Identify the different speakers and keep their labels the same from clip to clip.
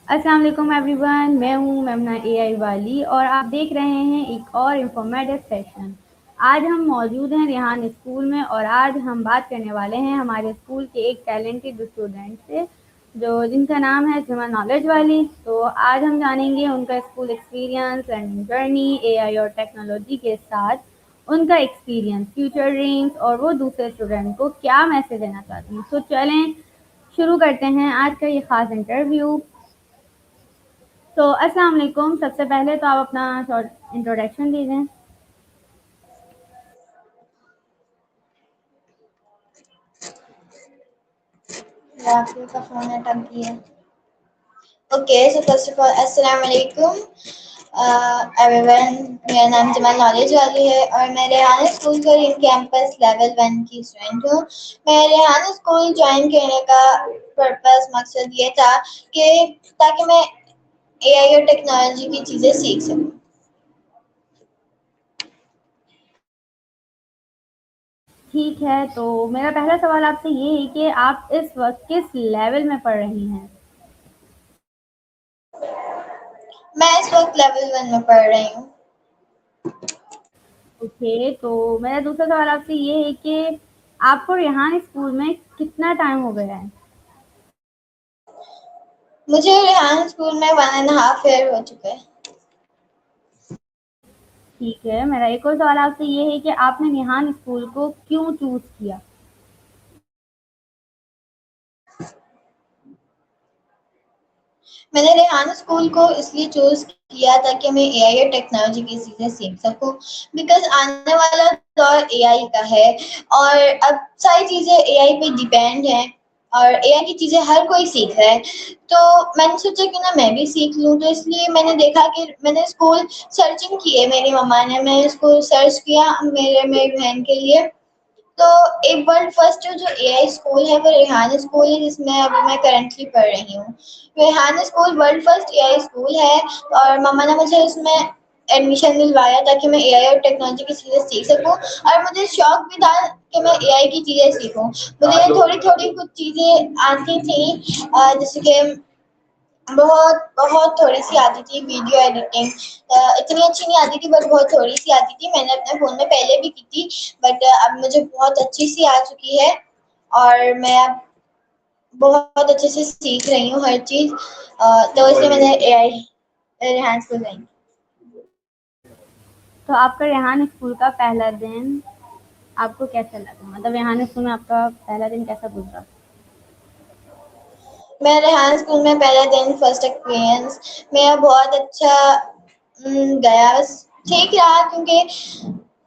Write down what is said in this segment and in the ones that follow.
Speaker 1: अस्सलाम वालेकुम एवरीवन, मैं हूँ मेमना एआई वाली और आप देख रहे हैं एक और इन्फॉर्मेटिव सेशन। आज हम मौजूद हैं रेहान स्कूल में और आज हम बात करने वाले हैं हमारे स्कूल के एक टैलेंटेड स्टूडेंट से जो जिनका नाम है सिमा नॉलेज वाली। तो आज हम जानेंगे उनका school experience, learning journey, AI और टेक्नोलॉजी के साथ उनका एक्सपीरियंस, फ्यूचर ड्रीम्स और वो दूसरे स्टूडेंट को क्या मैसेज देना चाहती हैं। तो चलें शुरू करते हैं आज का ये खास इंटरव्यू। तो अस्सलाम वालेकुम, सबसे पहले तो आप अपना शॉर्ट इंट्रोडक्शन दीजिए।
Speaker 2: राफिल का फ़ोन अटक गया। Okay, so first of all अस्सलाम वालेकुम एवरीवन। मेरा नाम जमाल नॉलेज वाली है और मैं रेहाना स्कूल का इन कैंपस लेवल 1 की स्टूडेंट हूँ। मैं रेहाना स्कूल ज्वाइन करने का मकसद ये था कि ताकि मैं एआई और टेक्नोलॉजी की चीज़ें सीख सकूँ।
Speaker 1: ठीक है, तो मेरा पहला सवाल आपसे ये है कि आप इस वक़्त किस लेवल में पढ़ रही हैं?
Speaker 2: मैं इस वक्त लेवल 1 में पढ़ रही हूँ।
Speaker 1: ओके, तो मेरा दूसरा सवाल आपसे ये है कि आपको रेहान स्कूल में कितना टाइम हो गया है?
Speaker 2: मुझे रेहाना स्कूल में 1.5 ईयर हो चुका है।
Speaker 1: ठीक है, मेरा एक और सवाल आपसे ये है कि आपने रेहान स्कूल को क्यों चूज़ किया?
Speaker 2: मैंने रेहाना स्कूल को इसलिए चूज़ किया ताकि मैं एआई और टेक्नोलॉजी की चीज़ें सीख सकूँ, बिकॉज़ आने वाला दौर एआई का है और अब सारी चीज़ें एआई पे डिपेंड हैं और एआई की चीज़ें हर कोई सीख रहा है। तो मैंने सोचा क्यों ना मैं भी सीख लूँ, तो इसलिए मैंने देखा कि मैंने स्कूल सर्चिंग की है, मेरी मम्मा ने, मैंने स्कूल सर्च किया मेरी बहन के लिए। तो एक वर्ल्ड फर्स्ट जो एआई स्कूल है वो रेहान स्कूल है, जिसमें अभी मैं करंटली पढ़ रही हूँ। Rehan school world first AI school है और मम्मा ने मुझे उसमें एडमिशन दिलवाया ताकि मैं एआई और टेक्नोलॉजी की चीज़ें सीख सकूँ और मुझे शौक भी था कि मैं एआई की चीज़ें सीखूँ। मुझे थोड़ी थोड़ी कुछ चीज़ें आती थी, जैसे कि बहुत बहुत थोड़ी सी आती थी वीडियो एडिटिंग। इतनी अच्छी नहीं आती थी बट बहुत थोड़ी सी आती थी। मैंने अपने फ़ोन में पहले भी की थी बट अब मुझे बहुत अच्छी सी आ चुकी है और मैं अब बहुत अच्छे से सीख रही हूँ हर चीज़। तो इसलिए मैंने एआई एनहांस को ज्वाइन।
Speaker 1: तो आपका रेहान स्कूल का पहला दिन आपको कैसा लगा? मतलब रेहान स्कूल में आपका पहला दिन कैसा गुज़रा?
Speaker 2: मैं रेहान स्कूल में पहला दिन फर्स्ट एक्सपीरियंस मेरा बहुत अच्छा गया। बस ठीक रहा क्योंकि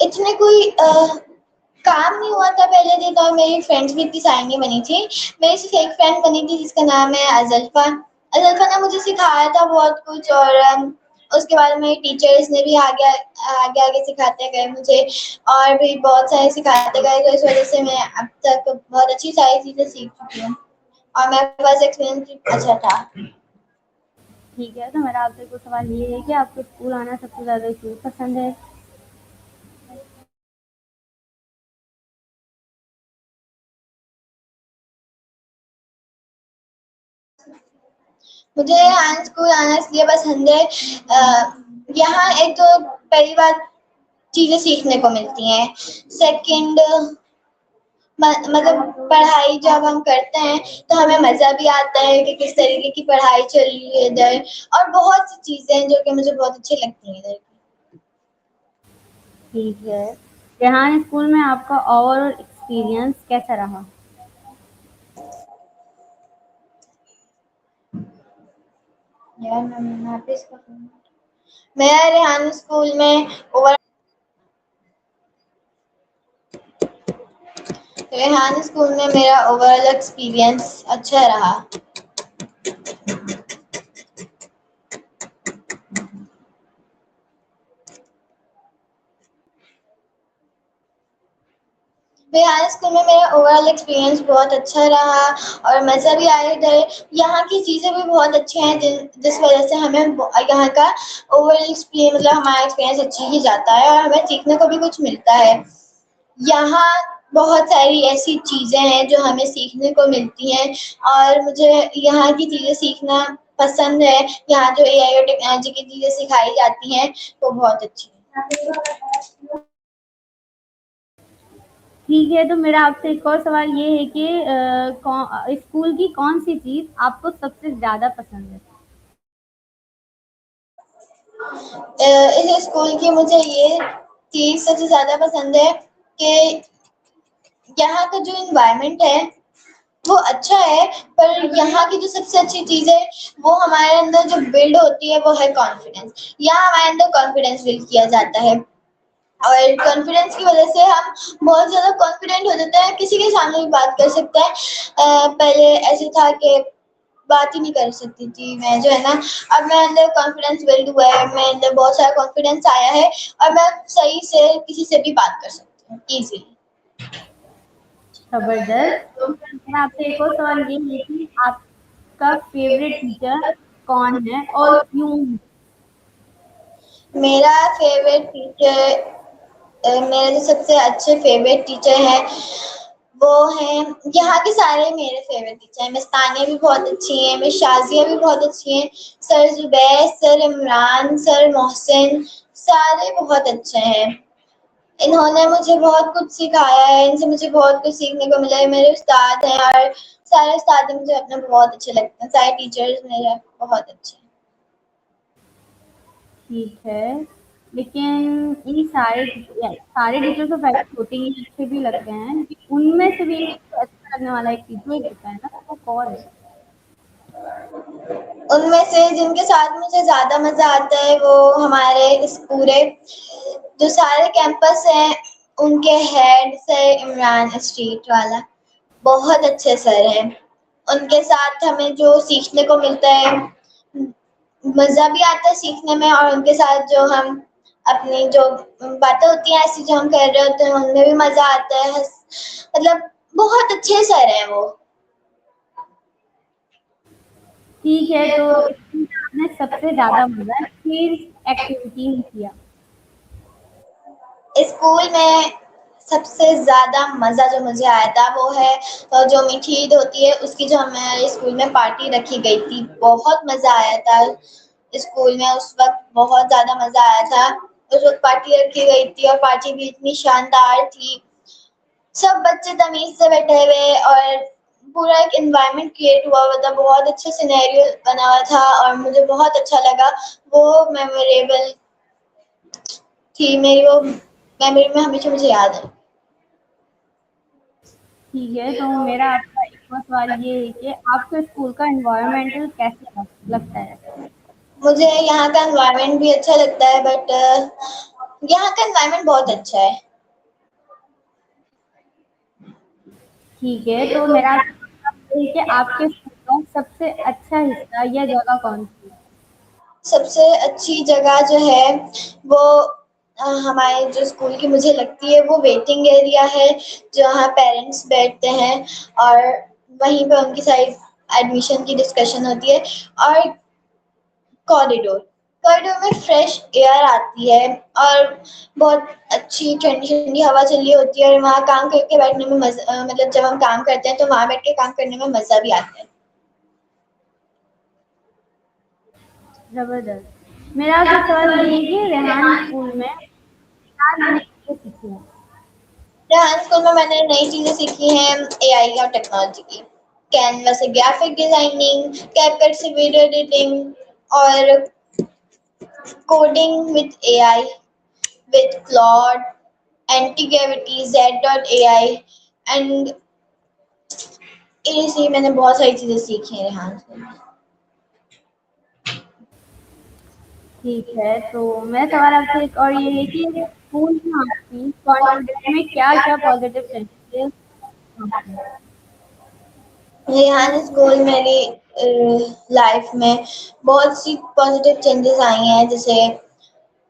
Speaker 2: इतने कोई काम नहीं हुआ था पहले दिन और मेरी फ्रेंड्स भी इतनी सारी नहीं बनी थी। मेरी सिर्फ एक फ्रेंड बनी थी जिसका नाम है अज़ल्फ़ा। अज़ल्फ़ा ने मुझे सिखाया था बहुत कुछ और उसके बाद मेरे टीचर्स ने भी आगे आगे आगे सिखाते गए मुझे और भी बहुत सारे सिखाते गए, तो इस वजह से मैं अब तक बहुत अच्छी सारी चीज़ें सीख चुकी हूँ और मेरा फर्स्ट एक्सपीरियंस भी अच्छा था।
Speaker 1: ठीक है, तो मेरा आपसे कुछ सवाल ये है कि आपको स्कूल आना सबसे ज़्यादा क्यों पसंद है?
Speaker 2: मुझे यहाँ स्कूल आना इसलिए पसंद है, यहाँ एक तो पहली बात चीज़ें सीखने को मिलती हैं। सेकंड मतलब पढ़ाई जब हम करते हैं तो हमें मज़ा भी आता है कि किस तरीके की पढ़ाई चल रही है इधर और बहुत सी चीज़ें हैं जो कि मुझे बहुत अच्छी लगती हैं इधर।
Speaker 1: ठीक है, रेहान स्कूल में आपका ओवरऑल एक्सपीरियंस कैसा रहा?
Speaker 2: यार मैं पे इसका मैं रेहान स्कूल में ओवर रेहान स्कूल में मेरा ओवरऑल एक्सपीरियंस अच्छा रहा। रेहान स्कूल में मेरा ओवरऑल एक्सपीरियंस बहुत अच्छा रहा और मज़ा भी आया इधर। यहाँ की चीज़ें भी बहुत अच्छी हैं जिस वजह से हमें यहाँ का ओवरऑल एक्सपीरियंस मतलब हमारा एक्सपीरियंस अच्छा ही जाता है और हमें सीखने को भी कुछ मिलता है। यहाँ बहुत सारी ऐसी चीज़ें हैं जो हमें सीखने को मिलती हैं और मुझे यहाँ की चीज़ें सीखना पसंद है। यहाँ जो एआई और टेक्नोलॉजी की चीज़ें सिखाई जाती हैं, वो बहुत अच्छी हैं।
Speaker 1: ठीक है, तो मेरा आपसे एक और सवाल ये है कि स्कूल की कौन-सी चीज़ आपको सबसे ज़्यादा पसंद है?
Speaker 2: इस स्कूल की मुझे ये चीज़ सबसे ज़्यादा पसंद है कि यहाँ का जो एनवायरनमेंट है, वो अच्छा है, पर यहाँ की जो सबसे अच्छी चीज़ है, वो हमारे अंदर जो बिल्ड होती है, वो है कॉन्फिडेंस। यहाँ हमारे अंदर कॉन्फिडेंस बिल्ड किया जाता है और कॉन्फिडेंस की वज़ह से हम बहुत ज़्यादा कॉन्फिडेंट हो जाते हैं, किसी के सामने भी बात कर सकते हैं। पहले ऐसे था कि बात ही नहीं कर सकती थी मैं, जो है ना, अब मेरे अंदर कॉन्फिडेंस बिल्ड हुआ है, मेरे अंदर बहुत सारा कॉन्फिडेंस आया है और मैं सही से किसी से भी बात कर सकती हूँ ईज़िली।
Speaker 1: ज़बरदस्त। तो मेरा आपसे एक और सवाल ये है कि आपका फ़ेवरेट टीचर कौन है और क्यों?
Speaker 2: मेरा फेवरेट टीचर मेरे जो सबसे अच्छे फेवरेट टीचर हैं, वो हैं, यहाँ के सारे मेरे फेवरेट टीचर हैं। मिस तानिया भी बहुत अच्छी हैं, मिस शाज़िया भी बहुत अच्छी हैं, sir Zubair, sir Imran, sir Mohsin, सारे बहुत अच्छे हैं। इन्होंने मुझे बहुत कुछ सिखाया है, इनसे मुझे बहुत कुछ सीखने को मिला है। मेरे उस्ताद हैं और सारे उस्ताद मुझे अपने बहुत अच्छे लगते हैं, सारे टीचर्स मेरे बहुत अच्छे हैं।
Speaker 1: ठीक है, लेकिन इन सारे टीचर तो वैसे होते ही हैं, अच्छे भी लगते हैं, लेकिन उनमें से भी एक अच्छा लगने वाला एक टीचर होता है ना, तो वो कौन है?
Speaker 2: उनमें से जिनके साथ मुझे ज़्यादा मज़ा आता है, वो हमारे इस पूरे जो सारे कैंपस हैं, उनके हेड सर इमरान स्ट्रीट वाला, बहुत अच्छे सर हैं। उनके साथ हमें जो सीखने को मिलता है, मज़ा भी आता है सीखने में, और उनके साथ जो हम अपनी जो बातें होती हैं ऐसी जो हम कर रहे होते हैं, उनमें भी मज़ा आता है। मतलब बहुत अच्छे सर हैं वो।
Speaker 1: ठीक है, तो इसमें आपने सबसे ज़्यादा मज़ा किस एक्टिविटी में किया?
Speaker 2: स्कूल में सबसे ज़्यादा मज़ा जो मुझे आया था, वो है जो मीठी ईद होती है, उसकी जो हमारे स्कूल में पार्टी रखी गई थी, बहुत मज़ा आया था। स्कूल में उस वक़्त बहुत ज़्यादा मज़ा आया था। उस वक़्त पार्टी रखी गई थी और पार्टी भी इतनी शानदार थी। सब बच्चे तमीज़ से बैठे हुए और पूरा एक एनवायरनमेंट क्रिएट हुआ हुआ था, बहुत अच्छा सिनेरियो बना हुआ था और मुझे बहुत अच्छा लगा। वो मेमोरेबल थी मेरी, वो मेमोरी में हमेशा मुझे याद है।
Speaker 1: ठीक है, तो मेरा आपका एक और सवाल ये है कि आपको स्कूल का एनवायरनमेंटल कैसा लगता है?
Speaker 2: मुझे यहाँ का एनवायरनमेंट भी अच्छा लगता है, बट यहाँ का एनवायरनमेंट बहुत अच्छा है।
Speaker 1: ठीक है, तो मेरा आपका सवाल ये है कि आपके स्कूल का सबसे अच्छा हिस्सा या जगह कौन-सी है?
Speaker 2: सबसे अच्छी जगह जो है, वो हमारे जो स्कूल की मुझे लगती है, वो वेटिंग एरिया है, जहाँ पेरेंट्स बैठते हैं और वहीं पे उनकी सारी एडमिशन की डिस्कशन होती है। और कॉरिडोर कॉरिडोर में फ्रेश एयर आती है और बहुत अच्छी ठंडी-ठंडी हवा चल रही होती है और वहाँ काम करके बैठने में मतलब जब हम काम करते हैं, तो वहाँ बैठ के काम करने में मज़ा भी आता है।
Speaker 1: ज़बरदस्त। मेरा आपसे सवाल ये है कि रेहान स्कूल में क्या नई चीज़ें सीखी हैं?
Speaker 2: यहाँ स्कूल में मैंने नई चीज़ें सीखी हैं एआई और टेक्नोलॉजी की। कैनवा से ग्राफिक डिज़ाइनिंग, कैपकट से वीडियो एडिटिंग और coding with AI, with Claude, anti-gravity, Z.ai and ऐसे ही मैंने बहुत सारी चीज़ें सीखी हैं रेहान स्कूल में।
Speaker 1: ठीक है, तो मेरा सवाल आपसे एक और ये है कि स्कूल में आपकी कॉन्फिडेंस में क्या-क्या पॉज़िटिव चेंजेस आते हैं?
Speaker 2: रेहान स्कूल मेरी लाइफ में बहुत सी पॉजिटिव चेंजेस आई हैं, जैसे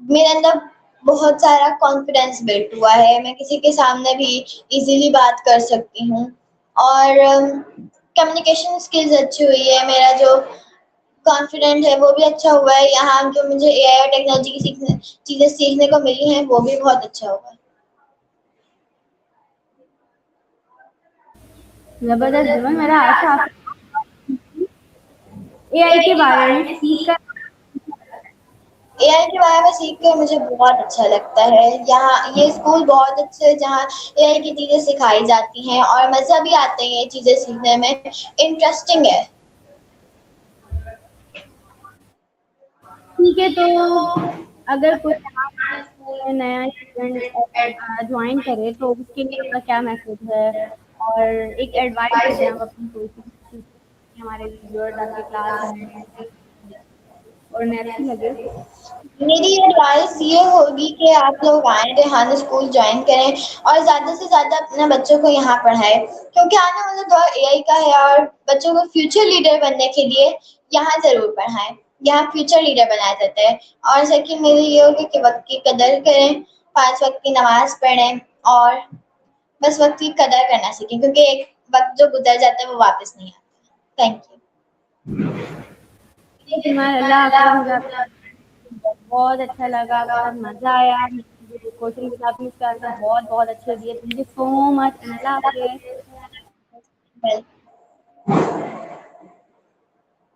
Speaker 2: मेरे अंदर बहुत सारा कॉन्फिडेंस बिल्ड हुआ है, मैं किसी के सामने भी इजीली बात कर सकती हूँ और कम्युनिकेशन स्किल्स अच्छी हुई है, मेरा जो कॉन्फिडेंट है वो भी अच्छा हुआ है। यहाँ जो मुझे एआई और टेक्नोलॉजी की चीज़ें सीखने को मिली हैं, वो भी बहुत अच्छा हुआ है।
Speaker 1: ज़बरदस्त जुम्मन, मेरा आशा आप एआई के बारे में सीख कर
Speaker 2: एआई के बारे में सीख कर मुझे बहुत अच्छा लगता है। यहाँ ये स्कूल बहुत अच्छे है जहाँ एआई की चीजें सिखाई जाती हैं और मजा भी आता है ये चीजें सीखने में, इंटरेस्टिंग है।
Speaker 1: ठीक है, तो अगर कोई आपसे नया स्टूडेंट ज्वाइन करे तो उसके लिए आपका क्या मैसेज है? और एक एडवाइस दे दें आप अपनी कोई सी हमारे व्यूअर्स आपकी क्लास अटेंड और अच्छी लगे।
Speaker 2: मेरी एडवाइस ये होगी कि आप लोग आए रेहान स्कूल ज्वाइन करें और ज़्यादा से ज़्यादा अपने बच्चों को यहाँ पढ़ाएं, क्योंकि आने वाला दौर एआई का है और बच्चों को फ्यूचर लीडर बनने के लिए यहाँ ज़रूर पढ़ाएं। यहाँ फ्यूचर लीडर बनाया जाता है। और सेकंड मेरी ये होगी कि वक्त की कदर करें, 5 वक्त की नमाज पढ़ें और बस वक्त की कदर करना सीखें, क्योंकि एक वक्त जो गुजर जाता है वो वापस नहीं आता। Thank you.
Speaker 1: ईमान, अल्लाह हाफ़िज़। मुझे आपसे बहुत अच्छा लगा, आपके साथ मज़ा आया। क्वेश्चन के साथ मुझसे आंसर बहुत अच्छे दिए। Thank you so much and अल्लाह हाफ़िज़।
Speaker 2: वेलकम।